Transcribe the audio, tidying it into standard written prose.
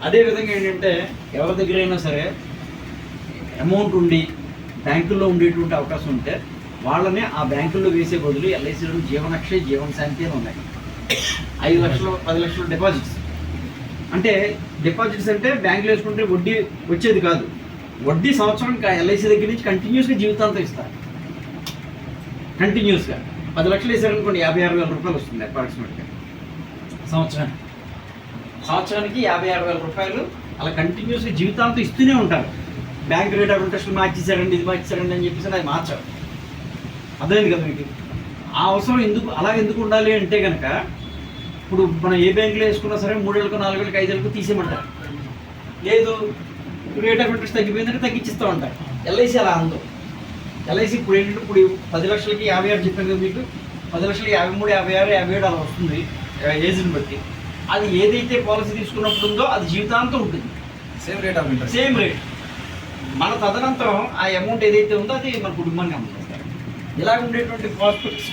అదేవిధంగా ఏంటంటే ఎవరి దగ్గర అయినా సరే అమౌంట్ ఉండి బ్యాంకుల్లో ఉండేటువంటి అవకాశం ఉంటే వాళ్ళని ఆ బ్యాంకుల్లో వేసే బదులు ఎల్ఐసిలో జీవనక్షయ జీవన శాంతి అని ఉన్నాయి. 5 లక్షలు 10 లక్షలు డిపాజిట్స్. అంటే డిపాజిట్స్ అంటే బ్యాంకులో వేసుకుంటే వడ్డీ వచ్చేది కాదు, వడ్డీ సంవత్సరం ఎల్ఐసి దగ్గర నుంచి కంటిన్యూస్గా జీవితాంతం ఇస్తారు. కంటిన్యూస్గా 10 లక్షలు వేసారనుకోండి 56,000 రూపాయలు వస్తుంది అప్రాక్సిమేట్గా సంవత్సరానికి 56,000 రూపాయలు అలా కంటిన్యూస్గా జీవితాంతం ఇస్తూనే ఉంటారు. బ్యాంక్ రేట్ ఆఫ్ ఇంట్రెస్ట్ మార్చేసారండి, ఇది మార్చేసారండి అని చెప్పేసి అది మార్చారు. అర్థమైంది కదా మీకు? ఆ అవసరం ఎందుకు ఉండాలి అంటే కనుక ఇప్పుడు మనం ఏ బ్యాంకులో వేసుకున్నా సరే 3 ఏళ్ళకు 4 ఏళ్ళకి 5 ఏళ్ళకు తీసేయమంటారు. లేదు రేట్ ఆఫ్ ఇంట్రెస్ట్ తగ్గిపోయిందంటే తగ్గించిస్తూ ఉంటారు. ఎల్ఐసి అలా అందం. ఎల్ఐసి ఇప్పుడు ఏంటంటే ఇప్పుడు 10 లక్షలకి 56 చెప్పాను కదా మీకు, 10 లక్షలకి 53, 56, 57 అలా వస్తుంది ఏజ్ని బట్టి. అది ఏదైతే పాలసీ తీసుకున్నప్పుడు ఉందో అది జీవితాంతం ఉంటుంది. Same rate of interest, same rate. మన తదనంతరం ఆ అమౌంట్ ఏదైతే ఉందో అది మన కుటుంబానికి అందజేస్తారు. ఇలా ఉండేటువంటి ప్రాస్పెక్ట్స్